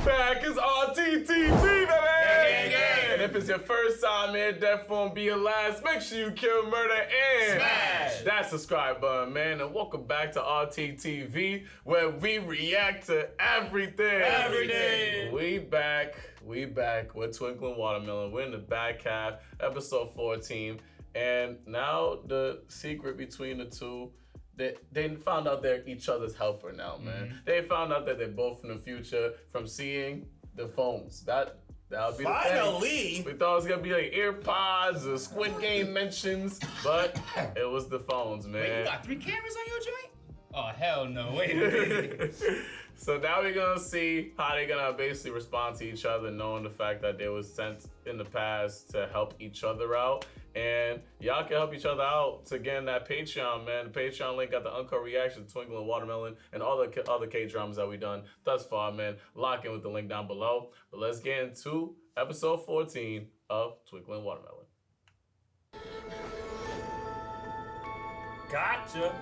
back. It's RTTV, baby! And if it's your first time here, that won't be your last. Make sure you kill, murder, and smash that subscribe button, man. And welcome back to RTTV, where we react to everything. Every day. We back with Twinkling Watermelon. We're in the back half, episode 14. And now the secret between the two, they found out they're each other's helper now, man. They found out that they're both from the future from seeing the phones. That'll be finally the thing. We thought it was gonna be like AirPods or Squid Game mentions, but it was the phones, man. Wait, you got 3 cameras on your joint? Oh, hell no. Wait a minute. So now we're gonna see how they're gonna basically respond to each other, knowing the fact that they was sent in the past to help each other out. And y'all can help each other out to get in that Patreon, man. The Patreon link got the uncut reaction to Twinkling Watermelon and all the other K-dramas that we done thus far, man. Lock in with the link down below. But let's get into episode 14 of Twinkling Watermelon. Gotcha.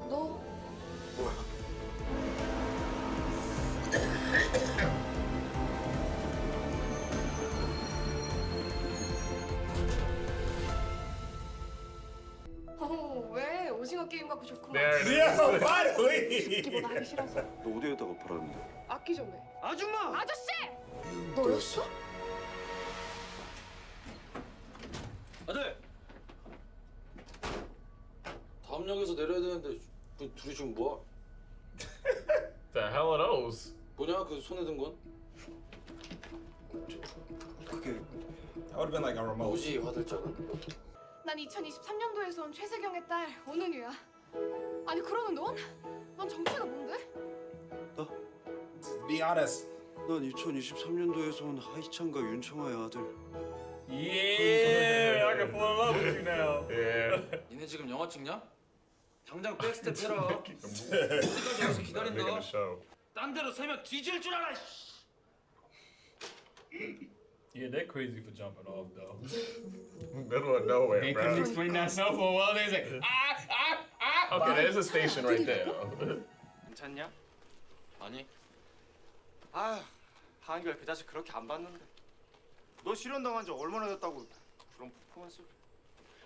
너 왜? 오징어 게임 갖고 좋구만. There finally. 기보다 하기 싫어서. 너 어디에다가 팔았는데? 아끼 전에. 아줌마! 아저씨! 너였어? 아들! 다음 역에서 내려야 되는데 둘이 지금 뭐야? The hell are those? 뭐냐 그 손에 든 건? 그게 That would have been like a remote. 뭐지 화들짝은? 난 2023년도에서 온 최세경의 딸 온은유야. 아니 그러는 넌? 넌 정체가 뭔데? 나? Be honest. 난 2023년도에서 온 하이찬과 윤청아의 아들. Yeah, I can fall in love with you now. Yeah. 니네 지금 영화 찍냐? 당장 백스텝 해라. 어디까지 와서 기다린다. Making a show. 딴 데로 세면 뒤질 줄 알아. Yeah, they're crazy for jumping off though. Middle of nowhere, They bro. couldn't explain that so for a while. They was like, Okay, there's a station right there. 괜찮냐? 아니 아, 한결 그 자식 그렇게 안 봤는데. 너 실현 당한 지 얼마나 됐다고 그런 퍼포먼스?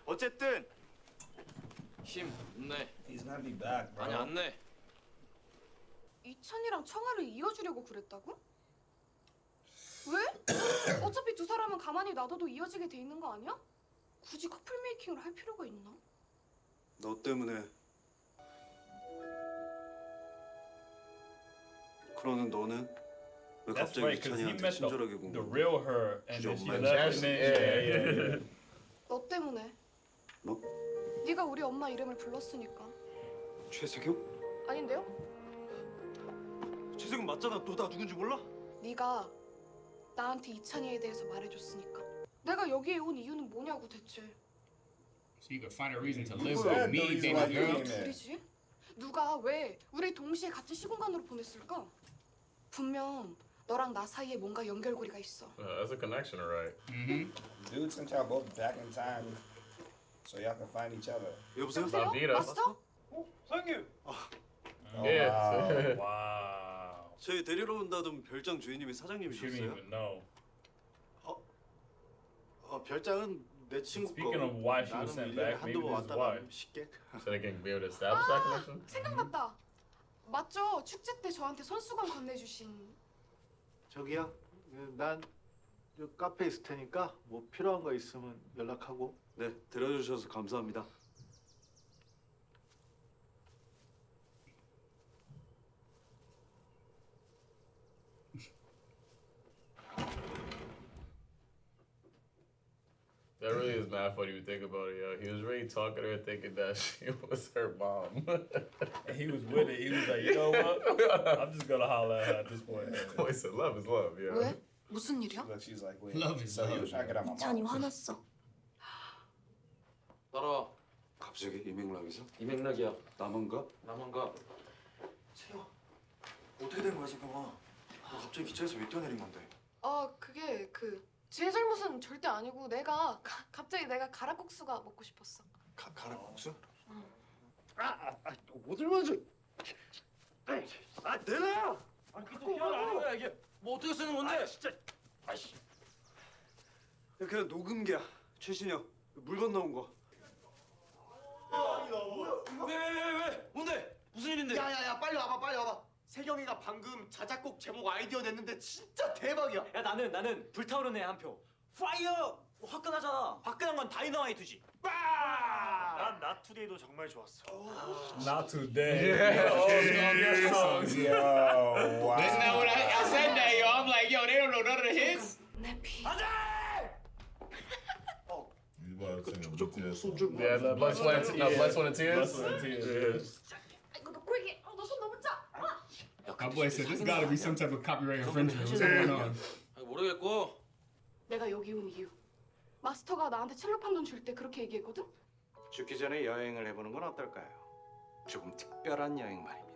어쨌든 힘 없네. He's gonna be back, bro. 아니 안 내. 이찬이랑 청아를 이어주려고 그랬다고? 왜? 어차피 두 사람은 가만히 놔둬도 이어지게 돼 있는 거 아니야? 굳이 커플 메이킹을 할 필요가 있나? 너 때문에. 그러는 너는 왜 that's 갑자기 right, because he 이찬이한테 met 친절하게 the 군 거야? real her, and then she Joe left. And then, yeah. 너 때문에. 뭐? 네가 우리 엄마 이름을 불렀으니까. 최세경? 아닌데요? 최세금 맞잖아. 너 나 누군지 몰라? 네가 나한테 이찬이에 대해서 말해줬으니까. 내가 여기에 온 이유는 뭐냐고 대체. So you could find a reason to live Who's with that me, dude baby like girl. you in there? 둘이지? 누가 왜 우리 동시에 같은 시공간으로 보냈을까? 분명 너랑 나 사이에 뭔가 연결고리가 있어. That's a connection, alright. Dude sent y'all both back in time so y'all can find each other. 여보세요? 여보세요? 마비라. 왔어? 사장님. Yeah. Wow. 저희 데리러 온다던 별장 주인님이 She didn't 사장님이셨어요? even know. 별장은 내 친구 거. Speaking of why she was 나는 sent 1년에 back, maybe 한두 번 this is 왔다 why. 가면 쉽게. So they can be able to establish that connection? 생각났다. 맞죠? 축제 때 저한테 손수건 건네주신. 저기요. 난 저 카페에 있을 테니까 뭐 필요한 거 있으면 연락하고. 네, 데려주셔서 감사합니다. That really is mad funny if you think about it, yo. He was really talking to her thinking that she was her mom. And he was with it. He was like, you know what? I'm just gonna holler at her at this point. Boy said love is love, yeah. 왜? 무슨 일이야? But she's like, wait. Love is so he love. was trying to get on my 이찬이 mom. 화났어. 따라와. 갑자기 이 맥락에서? 이 맥락이야. 나만 가? 나만 가. 세영, 어떻게 된 거야 세경아? 너 갑자기 기차에서 왜 뛰어내린 건데? 그게 제 잘못은 절대 아니고 갑자기 내가 가락국수가 먹고 싶었어. 가락국수? 어딜 맞아? 아 내놔. 아 그거 희한한 거야 이게. 뭐 어떻게 쓰는 건데? 아 진짜. 아씨. 그냥 녹음기야. 최신형. 물건 넣은 거. 왜? 뭔데? 무슨 일인데? 야야야 빨리 와봐 빨리 와봐. 세경이가 방금 자작곡 제목 아이디어 냈는데 진짜 대박이야. 야 나는 불타오르네 한 표. 파이어 화끈하잖아. 화끈한 건 다이너마이트지. 난 나투데이도 정말 좋았어. Not today. Yeah. Yo, wow. That's not what I said that, yo. I'm like, yo, they don't know none of the hits. 내 피. Yeah, the Blood, Sweat, Blood, Sweat, and Tears. Blood, Sweat, and Tears. 아이고 너 꼴기. 너 손 너무 짜. My boy said there's gotta be some type of copyright infringement. What's going on? 모르겠고. 내가 여기 온 이유. 마스터가 나한테 첼로 판돈 줄 때 그렇게 얘기했거든? 죽기 전에 여행을 해보는 건 어떨까요? 조금 특별한 여행 말입니다.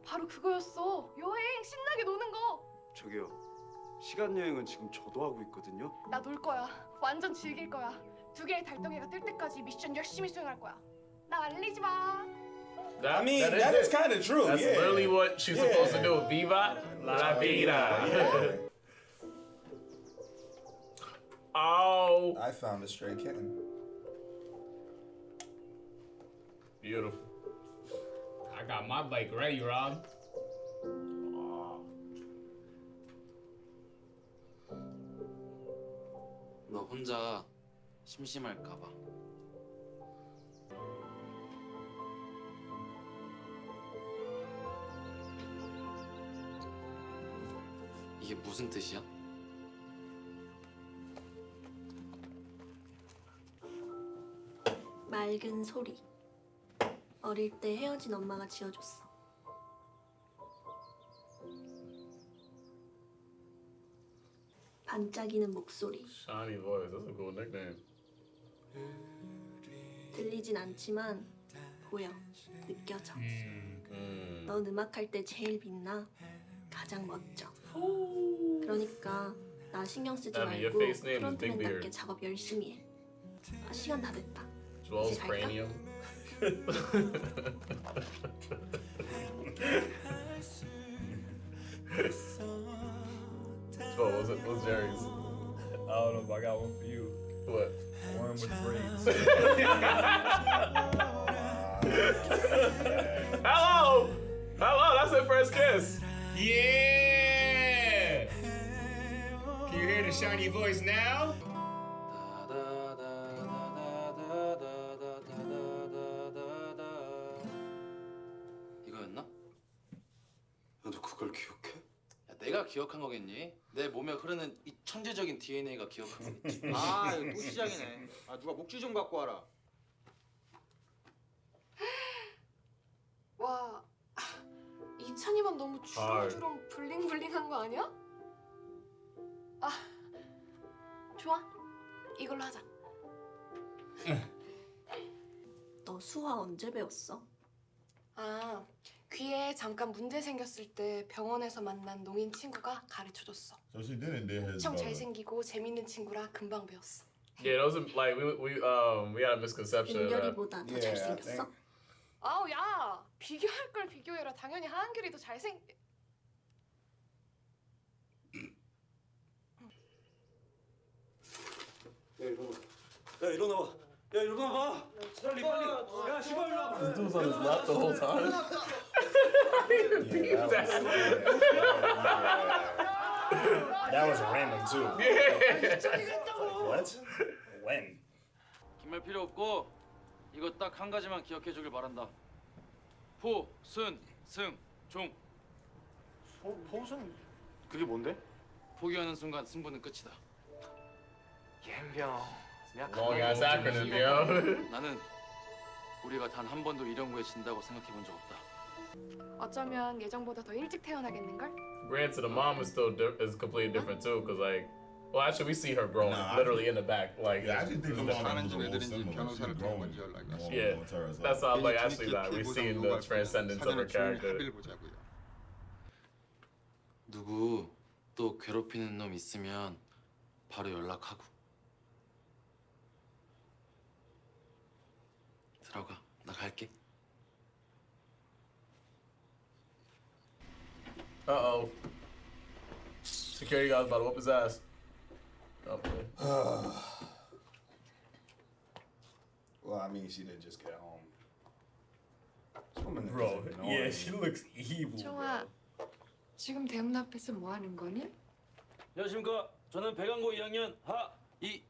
바로 그거였어. 여행 신나게 노는 거. 저기요. 시간 여행은 지금 저도 하고 있거든요. 나 놀 거야. 완전 즐길 거야. 2개의 달덩이가 뜰 때까지 미션 열심히 수행할 거야. 나 말리지 마. I mean, that is kind of true. That's yeah. literally what she's supposed to do. Viva la vida. Oh, I found a stray kitten. beautiful. I got my bike ready, Rob. 너 혼자 심심할까 봐. 이게 무슨 뜻이야? 맑은 소리. 어릴 때 헤어진 엄마가 지어줬어. 반짝이는 목소리. Shiny voice. That's a cool nickname. 들리진 않지만 보여, 느껴져. Mm. 넌 음악할 때 제일 빛나. 가장 멋져. 그러니까 나 신경 쓰지 I mean, your 말고 face name is Big 프론트맨답게 Beard. 작업 열심히 해. 아, 시간 다 됐다. Joel's 이제 갈까? cranium. Joel, what's Jerry's? I don't know if I got one for you. What? One with braids. Hello! Hello, that's her first kiss. Yeah! Can you hear the shiny voice now? 이거였나? 너 그걸 기억해? 야, 내가 기억한 거겠니? 내 몸에 흐르는 이 천재적인 DNA가 기억한 거겠지. 아 이거 또 시작이네. 아 누가 목줄 좀 갖고 와라. 와, 이찬이만 너무 주렁주렁 블링블링한 거 아니야? 아, 좋아. 이걸로 하자. 너 수화 언제 배웠어? 아, 귀에 잠깐 문제 생겼을 때 병원에서 만난 농인 친구가 가르쳐줬어. So she didn't did his. 엄청 잘생기고 재밌는 친구라 금방 배웠어. Yeah, those are like we had a misconception of that. 은결이보다 더 Yeah, 잘생겼어? 아우 야, 비교할 걸 비교해라. 당연히 하은결이 더 잘생. 야 일어나봐. 야 일어나봐. 빨리. 야 시발 일어나봐. This dude's on his lap the whole time. Yeah, that was random too. What? When? 긴말 필요 없고 이거 딱 한 가지만 기억해 주길 바란다. 포, 순, 승, 종. 포순 그게 뭔데? 포기하는 순간 승부는 끝이다. Long ass acronym, yo. 나는 우리가 단 한 번도 이런 거에 진다고 생각해 본 적 없다. 어쩌면 예정보다 더 일찍 태어나겠는걸? Granted, the mom is still is completely different too, cause like, well, actually, we see her growing literally in the back, like. Yeah, I actually think the mom 사는지 was a little 애들인지 similar. 변호사를 She's 통한 growing 건지 연락이 왔어. Yeah, with her as well. that's how like 괜히 actually 뒤늦게 that we 피해보상 see the 요구할 transcendence of her 사전에 조용히 character. 합의를 보자고요. 누구 또 괴롭히는 놈 있으면 바로 연락하고. 들어가, 나 갈게. Uh-oh. Security guys about to whoop his ass. Okay. Well, I mean, she did just get home. This woman is Bro, annoying. yeah, she looks evil, 청아, bro. 지금 대문 앞에서 뭐 하는 거니? 안녕하십니까. 저는 배강고 2학년 하이.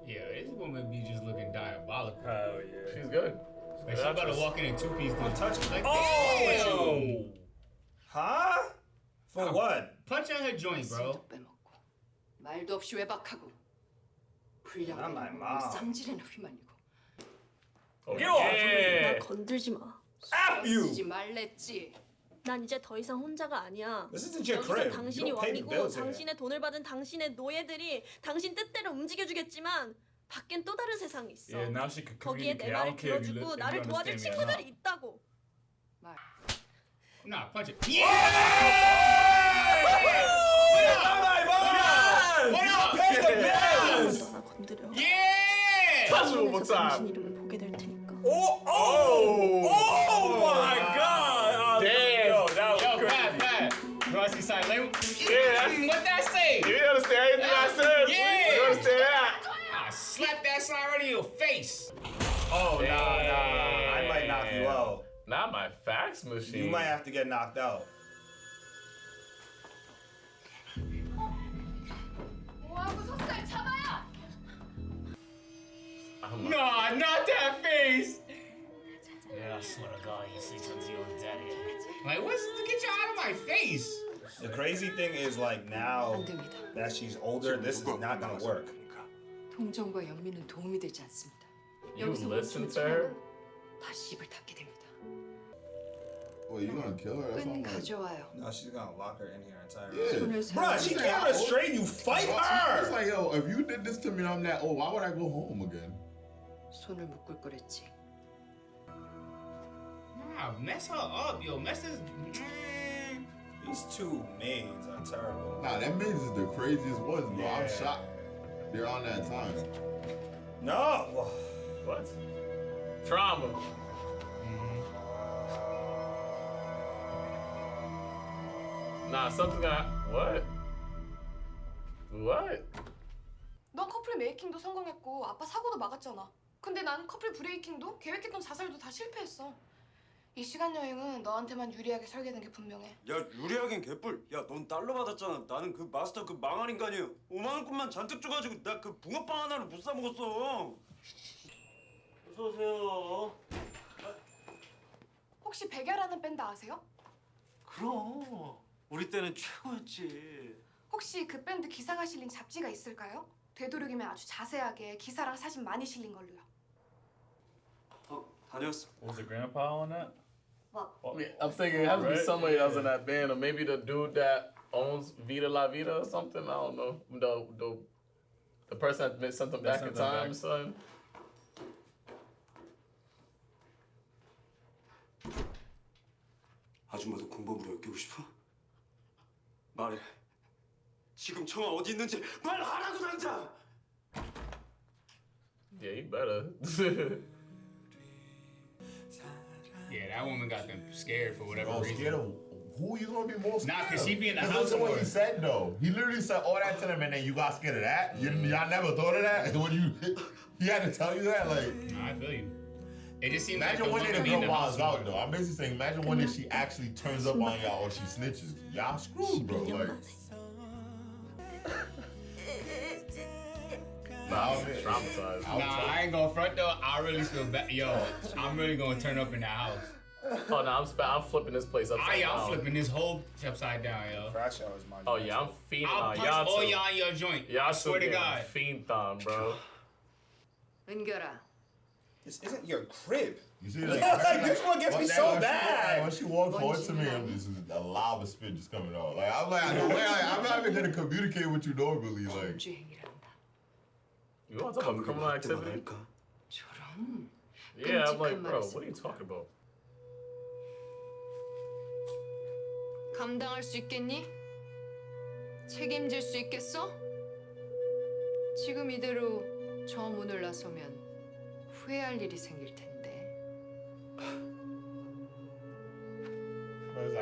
Yeah, this woman be just looking diabolical. Hell yeah. She's good. Like, she about to walk in 2-piece. Don't touch me. Like, Oh! Huh? For what? punch out her joint, bro. 술도 빼먹고 말도 없이 외박하고 Not my 불량배는 mom. 쌍질에나 휘말리고 Oh, Get off 나 yeah. 건들지 마. F you! 쓰지 말랬지. 난 이제 더 이상 혼자가 아니야. This isn't your 여기서 crib. 당신이 You don't pay the 왕이고 bills here. 당신의 돈을 받은 당신의 노예들이 당신 뜻대로 움직여주겠지만 밖엔 또 다른 세상이 있어. Yeah, now she can 거기에 communicate. 내 I 말을 don't care if you 들어주고 if you 나를 도와줄 understand me or 친구들이 not. 있다고. Nah, punch it. Not my mom! You pay the bills! 너 하나 건드려. Yeah! Touch him one more 손에서 당신 time. 이름을 보게 될 테니까. Oh my God! Damn. Yo, that was Yo, crazy. bad. You want to see silent language? Yeah. What that say? You understand anything I said? Yeah. You understand that? I slap that sign right in your face. Oh, nah. Damn. I might knock you out. Not my fax machine. You might have to get knocked out. 뭐하고 섰어요? 잡아요! Nah, not that face. Yeah, I swear to God, you say something to your daddy. Like, get you out of my face. The crazy thing is, like, now 안 됩니다. that she's older, this is not gonna work. 통정과 연민은 도움이 되지 않습니다. You 여기서 listen 멈추면 to her? 다시 입을 닫게 됩니다. Well, you gonna kill her? That's 끈 not like... 가져와요. No, she's gonna lock her in here entirely. Yeah. 손을 Bruh, she 세워. can't restrain you. Fight It's her! like, yo, if you did this to me, I'm that old. Why would I go home again? 손을 묶을 거랬지. Nah, mess her up, yo. Mess this. These two maids are terrible. Nah, that means is the craziest ones, bro. I'm Yeah. shocked. They're on that time. No! What? Trauma. Nah, something's gonna. What? What? 넌 커플 메이킹도 성공했고 아빠 사고도 막았잖아. 근데 난 커플 브레이킹도 계획했던 자살도 다 실패했어. 이 시간 여행은 너한테만 유리하게 설계된 게 분명해. 야 유리하긴 개뿔. 야 넌 달러 받았잖아. 나는 그 마스터 그 망한 인간이야. 5만 원권만 잔뜩 줘가지고 나 그 붕어빵 하나를 못 사 먹었어. 어서 오세요. 혹시 백야라는 밴드 아세요? 그럼 우리 때는 최고였지. 혹시 그 밴드 기사가 실린 잡지가 있을까요? 되도록이면 아주 자세하게 기사랑 사진 많이 실린 걸로요. 다녀왔어. Was the grandpa on that? I'm thinking it has to be Right? somebody else in that band, or maybe the dude that owns Vida La Vida or something. I don't know. The person that sent them back in sent them time, back. son. 아줌마도 공범으로 엮이고 싶어? 말해. 지금 청아 어디 있는지 말하라고 당장. Yeah, you better. Yeah, that woman got them scared for whatever Oh, reason. scared of who you gonna be more scared Nah, 'cause of? she be in the 'Cause house Listen what more. he said though. He literally said all that to them, and then you got scared of that. Y'all never thought of that when you. He had to tell you that, like. Nah, I feel you. It just seems Imagine like one day the woman be girl in the miles house out more. though. I'm basically saying, imagine one day she actually turns up on y'all or she snitches. Y'all screwed, bro. Like. Nah, I'm traumatized. Nah, I ain't gonna front though. I really feel bad. Yo, I'm really gonna turn up in that house. Oh no, I'm flipping this place upside down. I'm flipping this whole upside down, yo. Crash out is my. Oh yeah, I'm fiending I'll on punch y'all all too. y'all in your joint. Y'all swear to God. fiend thon, bro. 은결아, This isn't your crib. You see, Like, this one gets me so bad. When she walked forward to me, I'm just a lava spit just coming out. Like I'm like, I'm not even gonna communicate with you normally. Like, 범죄행위를 한다. You want to talk about criminal activity? 저런. Yeah, I'm like, 끔찍한 bro, 말을 what are you talking about? 감당할 수 있겠니? 책임질 수 있겠어? 지금 이대로 저 문을 나서면 후회할 일이 생길 텐데.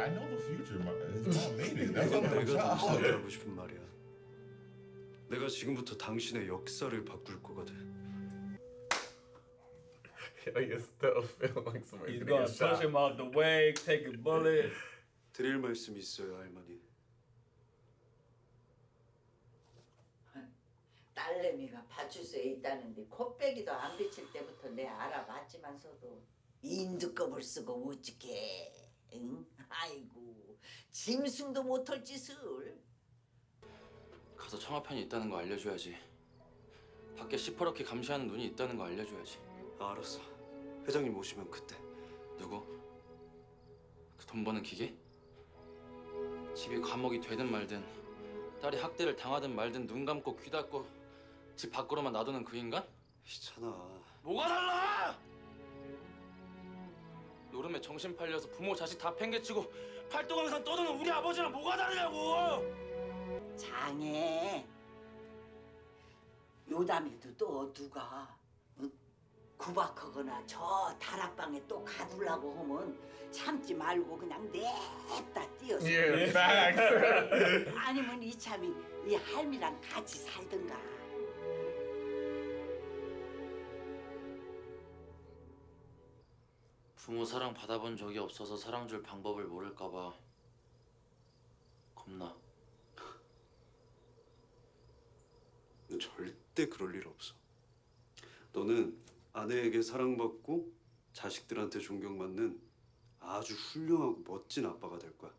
I know the future. His mom made it. That's what I'm 내가 saying. 당신에게 하고 싶은 말이야. 내가 지금부터 당신의 역사를 바꿀 거거든. You still feel like somebody's He's gonna gonna get shot. push him out the way, take a bullet. 드릴 말씀 있어요, 할머니. 딸내미가 파출소에 있다는데 코빼기도 안 비칠 때부터 내 알아봤지만서도 인두껍을 쓰고 어찌게 응? 아이고 짐승도 못할 짓을. 가서 청화편이 있다는 거 알려줘야지. 밖에 시퍼렇게 감시하는 눈이 있다는 거 알려줘야지. 알았어. 회장님 오시면 그때. 누구? 그 돈 버는 기계? 집이 감옥이 되든 말든 딸이 학대를 당하든 말든 눈 감고 귀 닫고 집 밖으로만 놔두는 그 인간? 있잖아. 뭐가 달라! 노름에 정신 팔려서 부모 자식 다 팽개치고 팔도강산 떠드는 우리 아버지랑 뭐가 다르냐고! 장애 요담에도 또 누가 구박하거나 저 다락방에 또 가두려고 하면 참지 말고 그냥 냅다 뛰어서 Yeah, facts. 아니면 이참이 이 할미랑 같이 살든가. 부모 사랑 받아본 적이 없어서 사랑 줄 방법을 모를까 봐 겁나. 너 절대 그럴 일 없어. 너는 아내에게 사랑받고 자식들한테 존경받는 아주 훌륭하고 멋진 아빠가 될 거야.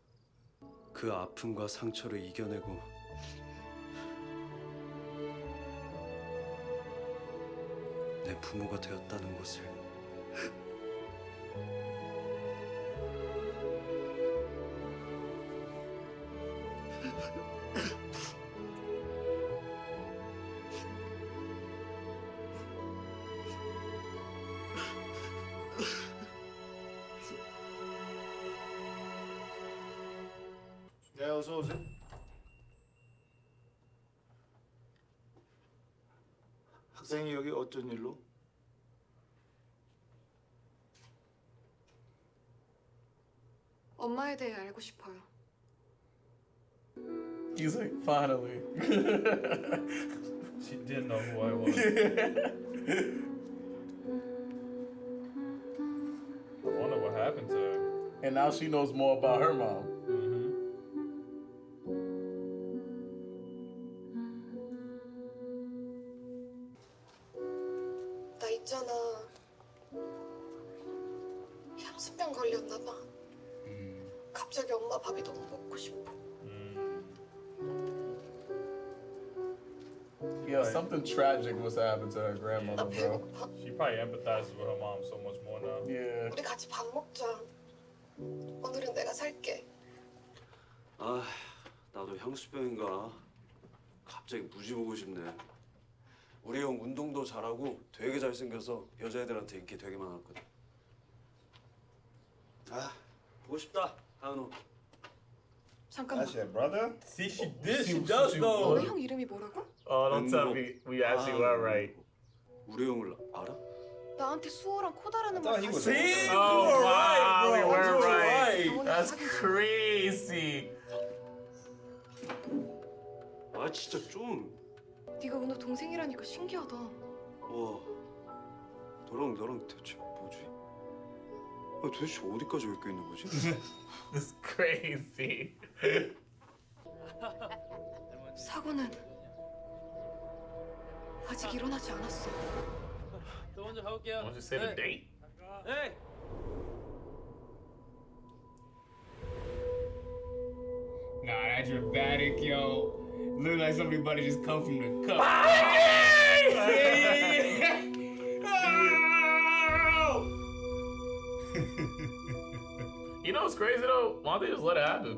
그 아픔과 상처를 이겨내고 내 부모가 되었다는 것을 네, 어서 오세요. 학생이 여기 어쩐 일로? 엄마에 대해 알고 싶어요. He's like, finally. She didn't know who I was. I wonder what happened to her. And now she knows more about her mom. 나 있잖아. 향수병 걸렸나 봐. 갑자기 엄마 밥이 너무 먹고 싶어. Yeah, something tragic must happen to her grandmother, bro. She probably empathizes with her mom so much more now. Yeah. 우리 같이 밥 먹자. 오늘은 내가 살게. 아, 나도 향수병인가? 갑자기 무지 보고 싶네. 우리 형 운동도 잘하고 되게 잘생겨서 여자애들한테 인기 되게 많았거든. 아, 보고 싶다, 하은호. 잠깐만. That's your brother? See, she does though. 너네 형 이름이 뭐라고? Oh, don't tell me. We actually were right. 우리 형을 알아? 나한테 수호랑 코다라는 I thought 말 he was- See? Oh, You were wow, right, we bro. were You were right. right. That's crazy. 아, 진짜 좀. 네가 은호 동생이라니까 신기하다. 와, 너랑 대체 뭐지? 아, 도대체 어디까지 엮여 있는 거지? It's crazy. 사고는 아직 일어나지 않았어. 저 먼저 가볼게요. Why don't you say the date? 네. Nah, that dramatic, yo. Look like somebody about to just come from the cup. You know what's crazy though? Why don't they just let it happen?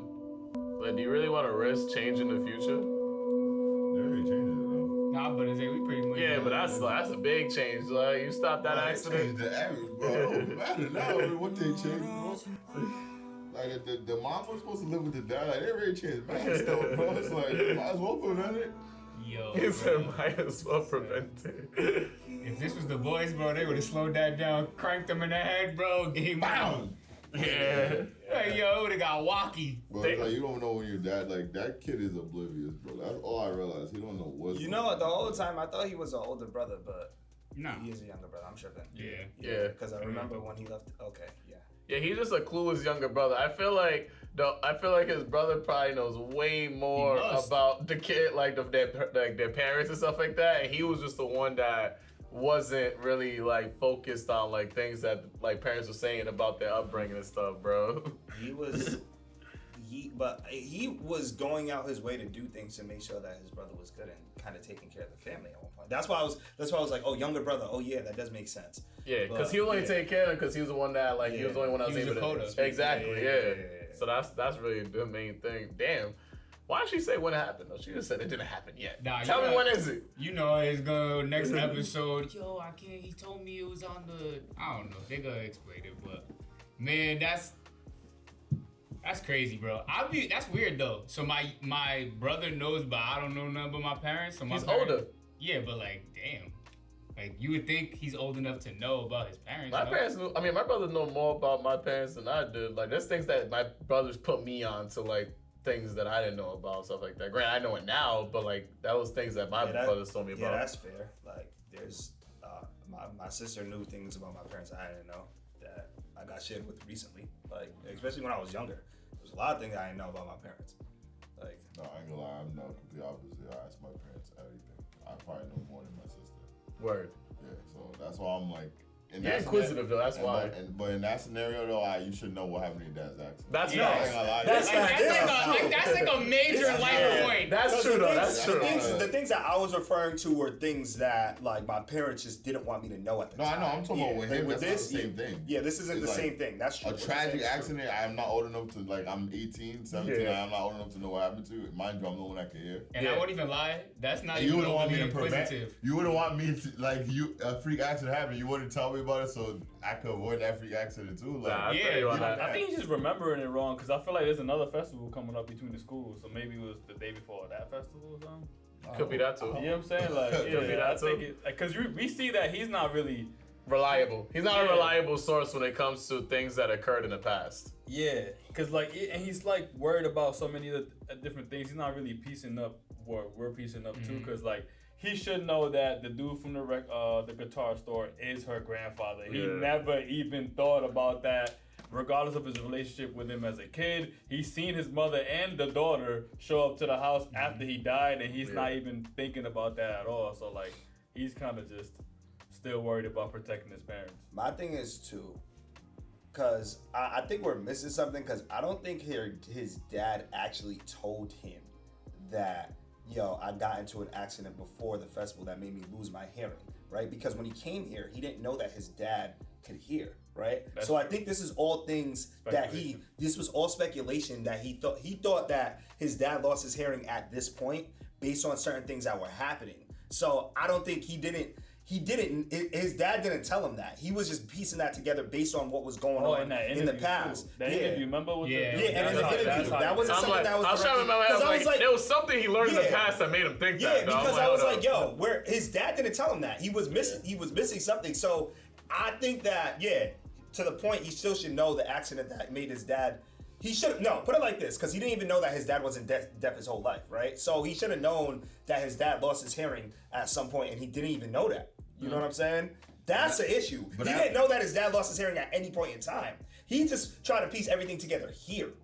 Like, do you really want to risk changing the future? They already changed it though. Nah, but it's like we pretty much. Yeah, but that's a big change. Like, you stop that They accident. changed the average, bro. It don't matter now what they changed, bro. Like the mom was supposed to live with the dad. Like they already changed mad stuff, bro. It's like might as well prevent it. Yo, He said, bro. might as well prevent it. If this was the boys, bro, they would have slowed that down, cranked them in the head, bro. Game Bow. on. Yeah. Like, yo, it would have got wacky. But it's like, you don't know when your dad, like, that kid is oblivious, bro. That's all I realized. He don't know what's You going know, on. the whole time I thought he was an older brother, but No. he is a younger brother. I'm sure then. Yeah. Because I remember when he left. Okay, yeah. Yeah, he's just a clueless younger brother. I feel like his brother probably knows way more about the kid, like their parents and stuff like that. And he was just the one that wasn't really like focused on like things that like parents were saying about their upbringing and stuff, bro. He was going out his way to do things to make sure that his brother was good and kind of taking care of the family at one point. That's why I was like, oh, younger brother. Oh yeah, that does make sense. Yeah, because he was only take care of him because he was the one that like he was the only one that was able to. Exactly. Yeah. So that's really the main thing. Damn. Why did she say when it happened though? She just said it didn't happen yet. Nah, Tell me when is it? You know it's gonna next episode. Yo, I can't. He told me it was on the. I don't know. They gonna explain it, but man, that's crazy, bro. That's weird though. So my brother knows, but I don't know nothing about my parents. So my He's parents, older. Yeah, but like, damn. Like you would think he's old enough to know about his parents. My parents knew. I mean, my brothers know more about my parents than I did. Like, there's things that my brothers put me on to like things that I didn't know about, stuff like that. Granted, I know it now, but like that was things that my brothers told me about. Yeah, that's fair. Like, there's my sister knew things about my parents I didn't know that I got shared with recently. Like, especially when I was younger, there's a lot of things I didn't know about my parents. Like, No, I ain't gonna lie. I'm not complete opposite. I ask my parents everything. I probably know more than my sister. Word. Yeah, so that's why I'm like. You're inquisitive though. That's why. But in that scenario though, you should know what happened to your dad's accent. That's I ain't gonna lie. That's like a major life point. That's true though. That's true. The things that I was referring to were things that like my parents just didn't want me to know at the time. No, I know. I'm talking about with him. With That's not the same thing. Yeah, this isn't the same thing. That's true. A tragic accident. I'm not old enough to like. I'm 18, 17. Yeah. I'm not old enough to know what happened to it. Mind you, I'm the one that can hear. And I won't even lie. That's not You even wouldn't want me overly to prevent. inquisitive. You wouldn't want me to like a freak accident happened. You wouldn't tell me about it, so I could avoid that freak accident too. Like, I think he's just remembering it wrong because I feel like there's another festival coming up between the schools, so maybe it was the day before that festival or something. Could be that too. You know what I'm saying? Like, Could be that I think it because we see that he's not really reliable. He's not a reliable source when it comes to things that occurred in the past. Yeah, because like, and he's like worried about so many other different things. He's not really piecing up what we're piecing up too, because like. He should know that the dude from the guitar store is her grandfather. He never even thought about that, regardless of his relationship with him as a kid. He's seen his mother and the daughter show up to the house after he died, and he's not even thinking about that at all. So like, he's kind of just still worried about protecting his parents. My thing is too, because I think we're missing something, because I don't think his dad actually told him that, yo, I got into an accident before the festival that made me lose my hearing, right? Because when he came here, he didn't know that his dad could hear, right? So I think this is all things that this was all speculation that he thought that his dad lost his hearing at this point based on certain things that were happening. So I don't think his dad didn't tell him that. He was just piecing that together based on what was going on in the past. That interview, remember? With and in the interview, that wasn't something that was. I was trying to remember. I was like, there was something he learned in the past that made him think that. Yeah, because I was like, yo, where his dad didn't tell him that. He was missing something. So I think that, to the point, he still should know the accident that made his dad. He should put it like this, because he didn't even know that his dad wasn't deaf his whole life, right? So he should have known that his dad lost his hearing at some point, and he didn't even know that. You know what I'm saying? That's the issue. He didn't know that his dad lost his hearing at any point in time. He just tried to piece everything together here.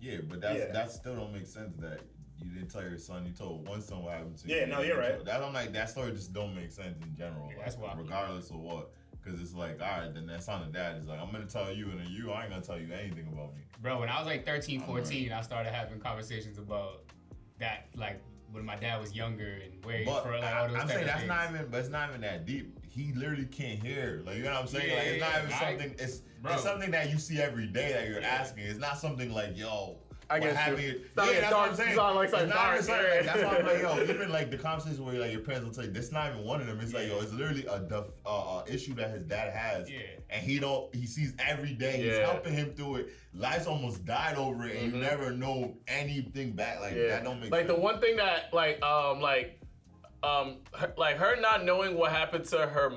Yeah, but that still don't make sense that you didn't tell your son. You told one son what happened to you. Yeah, no, you're right. I'm like, that story just don't make sense in general. Yeah, that's why. Regardless of what. Because it's like, all right, then that's on the dad. It's like, I'm going to tell you, and then I ain't going to tell you anything about me. Bro, when I was like 13, 14, I started having conversations about that, like, when my dad was younger and where he's from, like, all those I'm type saying of that's things. but it's not even that deep. He literally can't hear. Like, you know what I'm saying? Yeah, like, it's not even something. Bro. It's something that you see every day that you're asking. It's not something like, yo, I guess what you. that's what I'm saying. It's not like It's not dark. even something like, that's why I'm like, yo, even like the conversation where like your parents will tell you, that's not even one of them. It's like, yo, it's literally a issue that his dad has, and he sees every day. He's helping him through it. Life's almost died over it, and you never know anything back. Like that don't make like sense. the one thing that her not knowing what happened to her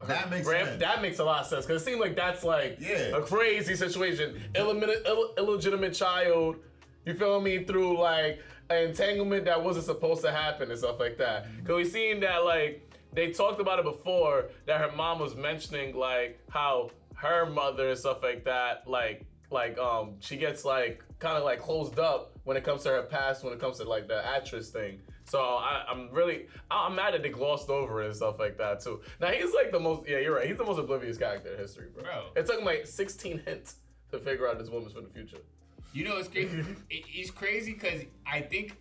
that makes sense. That makes a lot of sense because it seems like that's like a crazy situation. Illegitimate child, you feel me, through like an entanglement that wasn't supposed to happen and stuff like that. Because we seen that like they talked about it before that her mom was mentioning like how her mother and stuff like that like she gets like kind of like closed up when it comes to her past, when it comes to like the actress thing. So I'm mad that they glossed over it and stuff like that too. Now he's like the most, you're right, he's the most oblivious character in history, bro. It took him like 16 hints to figure out this woman's for the future. You know, it's crazy. It's crazy because I think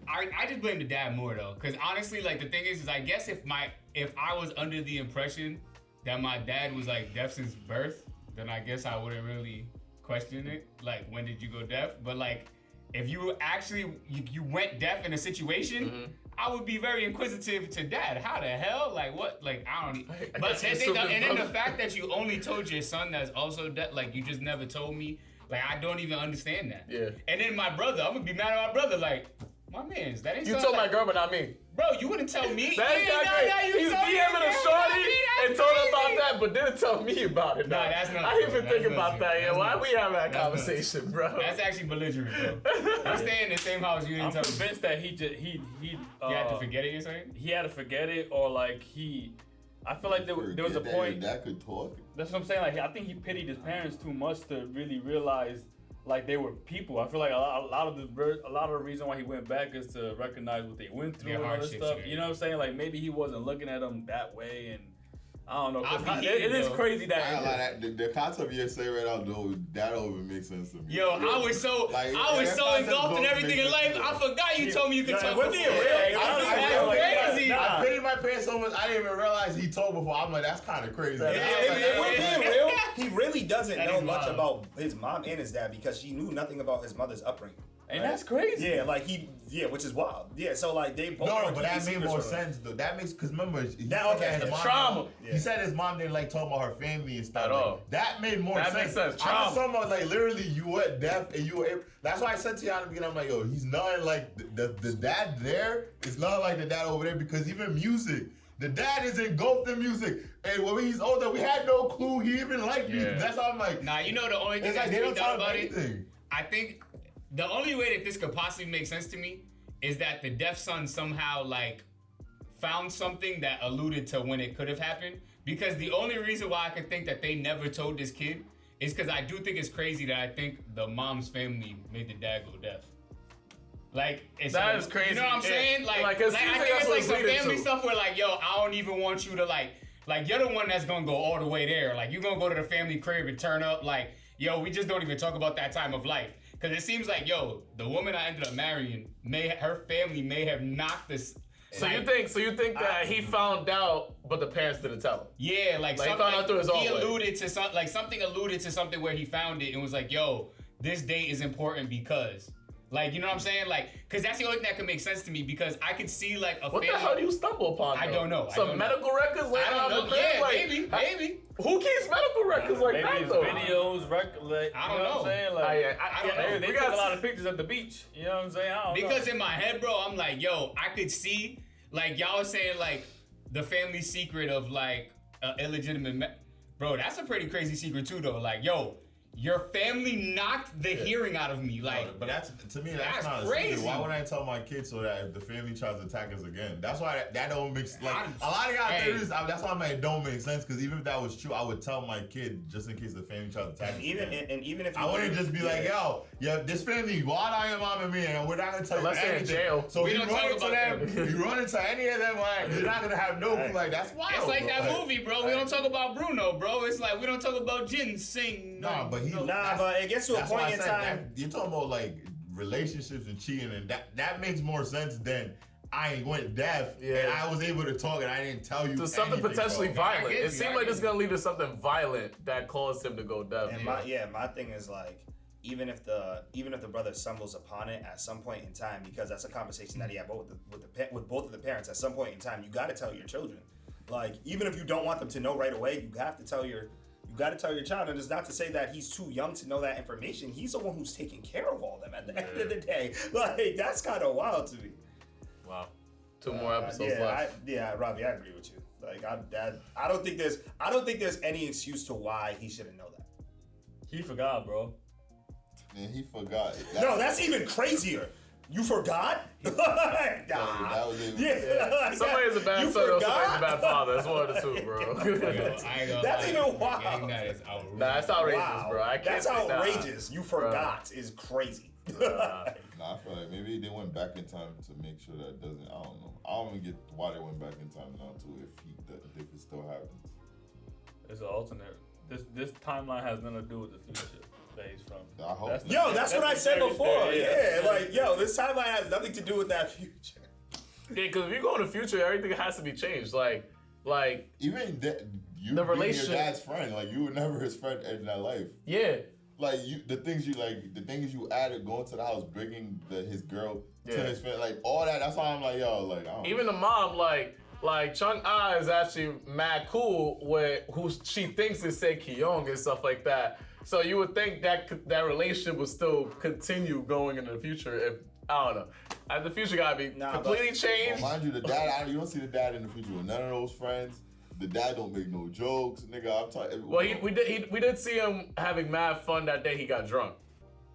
I just blame the dad more though. Because honestly, like the thing is I guess if I was under the impression that my dad was like deaf since birth, then I guess I wouldn't really question it. Like, when did you go deaf? But like, if you actually you went deaf in a situation, I would be very inquisitive to dad. How the hell? Like what? Like I don't. But and then the fact that you only told your son that's also deaf, like you just never told me. Like I don't even understand that. Yeah. And then my brother, I'm gonna be mad at my brother. Like my man's that ain't. You told my girl, but not me. Bro, you wouldn't tell me. That's not great. He's DMing a shorty and told her about that, but didn't tell me about it. Nah, that's not. I didn't even think about that. Yeah, why we have that conversation, bro? That's actually belligerent, bro. We stay in the same house. You didn't tell me. I'm convinced that he had to forget it. You're saying he had to forget it, or like I feel like there was a point that could talk. That's what I'm saying. Like I think he pitied his parents too much to really realize like they were people. I feel like a lot of the reason why he went back is to recognize what they went through and all this stuff. You know what I'm saying? Like maybe he wasn't looking at them that way, and I don't know. It is crazy that the concept you're saying right now, though, that don't even make sense to me. Yo, I was so engulfed in everything in life. I forgot you told me you could talk. What's it real? That's crazy. I pity my parents so much I didn't even realize he told before. I'm like, that's kind of crazy. He really doesn't know much about his mom and his dad because she knew nothing about his mother's upbringing. And that's crazy. Yeah, like which is wild. Yeah, so like they both. No, but that made more sense though. That makes because remember his trauma. He said his mom didn't like talk about her family and stuff. At all. That made more sense. That makes sense. I was talking about like literally you were deaf and you were. That's why I said to you at the beginning. I'm like, yo, he's not like the dad there is not like the dad over there because even music. The dad is engulfed in music. And when he's older, we had no clue he even liked music. That's how I'm like. Nah, you know the only thing that's tweaked out about it? I think the only way that this could possibly make sense to me is that the deaf son somehow like found something that alluded to when it could have happened. Because the only reason why I could think that they never told this kid is because I do think it's crazy that I think the mom's family made the dad go deaf. Like that is crazy. You know what I'm saying? Like I think it's like some family stuff where like, yo, I don't even want you to like you're the one that's gonna go all the way there. Like you're gonna go to the family crib and turn up. Like, yo, we just don't even talk about that time of life. Cause it seems like, yo, the woman I ended up marrying her family may have knocked this. So you think that he found out, but the parents didn't tell him? Yeah, like he found out through his own way. Something alluded to something where he found it and was like, yo, this date is important because. Like, you know what I'm saying? Like, because that's the only thing that could make sense to me because I could see like a family. What the hell do you stumble upon? I don't know. Some medical records later on the crib? Yeah, like, maybe. Who keeps medical records like that though? Videos, I don't know. What I'm saying? Like, I don't know. They took a lot of pictures at the beach. You know what I'm saying? I don't know. Because in my head, bro, I'm like, yo, I could see, like, y'all was saying, like, the family secret of, like, illegitimate. Bro, that's a pretty crazy secret, too, though. Like, yo, your family knocked the hearing out of me. Like, but that's to me, that's not crazy. A secret. Why would I tell my kids so that if the family tries to attack us again? That's why that don't make like a lot of y'all theories. That's why I'm like, it don't make sense because even if that was true, I would tell my kid just in case the family tries to attack us. Even if I wouldn't just be like, yo, this family, why not your mom and me, and we're not gonna tell you anything. In jail. So you run into them, you run into any of them, like you're not gonna have no clue. Like that's wild. It's like that movie, bro. We don't talk about Bruno, bro. It's like we don't talk about ginseng. Nah, but it gets to a point in time. You're talking about like relationships and cheating, and that makes more sense than I went deaf and I was able to talk and I didn't tell you. To something potentially violent. It seemed like it's gonna lead to something violent that caused him to go deaf. And my thing is like, even if the brother stumbles upon it at some point in time, because that's a conversation that he had with both of the parents at some point in time. You got to tell your children, like even if you don't want them to know right away, you have to tell your. You got to tell your child, and it's not to say that he's too young to know that information. He's the one who's taking care of all them at the end of the day. Like, that's kind of wild to me. Wow. 2 more episodes yeah, left. Robbie, I agree with you. Like, I don't think there's any excuse to why he shouldn't know that. He forgot, bro. And he forgot. No, that's even crazier. You forgot? Nah. That was it. Yeah. Somebody is a bad You son or somebody's forgot? a bad father. It's one of the two, bro. I ain't gonna That's lie. even wild. Gang, that is outrageous. Nah, that's outrageous, Wow. bro. I can't That's say nah. outrageous. You forgot is crazy. Nah, I feel like maybe they went back in time to make sure that it doesn't. I don't know. I don't even get why they went back in time now too. If it still happens. It's an alternate. This timeline has nothing to do with the future that he's from. I hope. That's what I said before. Yeah. Like, this timeline has nothing to do with that future. Yeah, because if you go in the future, everything has to be changed. Like even that, you the being relationship- your dad's friend, like you were never his friend in that life. Yeah. Like the things you added, going to the house, bringing his girl to his friend, like all that. That's why I'm like, yo, like I don't Even the mom, like Chung Ah is actually mad cool with who she thinks is say CHEONG and stuff like that. So you would think that relationship would still continue going into the future if, I don't know. The future gotta be completely changed. Well, mind you, the dad, you don't see the dad in the future with none of those friends. The dad don't make no jokes, nigga. I'm talking. Well, we did see him having mad fun that day he got drunk.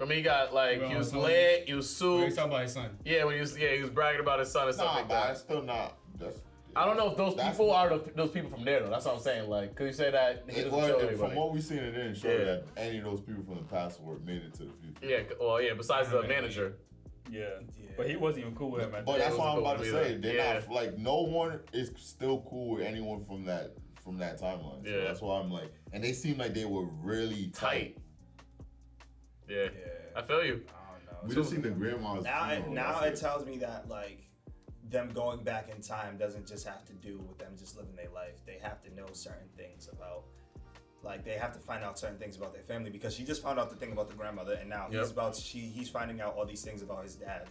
I mean, he got he was lit, he was soup. He's talking about his son. Yeah, he was bragging about his son and stuff like that. That's still not. I don't know if those people are those people from there though. That's what I'm saying. Like, could you say that he doesn't tell anybody? From what we seen, it didn't show that any of those people from the past made it to the future. Yeah, well, yeah. Besides the manager. Yeah, but he wasn't even cool with him. But that's what I'm about to say. either. They're not like no one is still cool with anyone from that timeline. So Yeah. that's why I'm like, and they seem like they were really tight. Yeah. I feel you. We just seen the grandma's. Now it tells me that like them going back in time doesn't just have to do with them just living their life. They have to know certain things about, like they have to find out certain things about their family, because she just found out the thing about the grandmother, and now he's finding out all these things about his dad.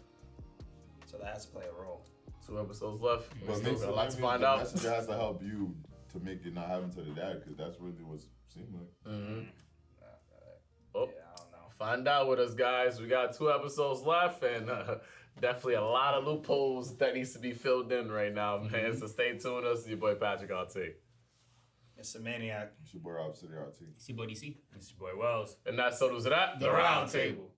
So that has to play a role. 2 episodes left. But Still got a lot to maybe find the out. messenger has to help you to make it not happen to the dad, because that's really what it seemed like. Mm-hmm. Oh, I don't know. Find out with us, guys. We got 2 episodes left, and definitely a lot of loopholes that needs to be filled in right now, man. So stay tuned. This is your boy Patricrt. It's a maniac. It's your boy Robcityrt. It's your boy DC. It's your boy Wells. And that's so does that. The Round Table.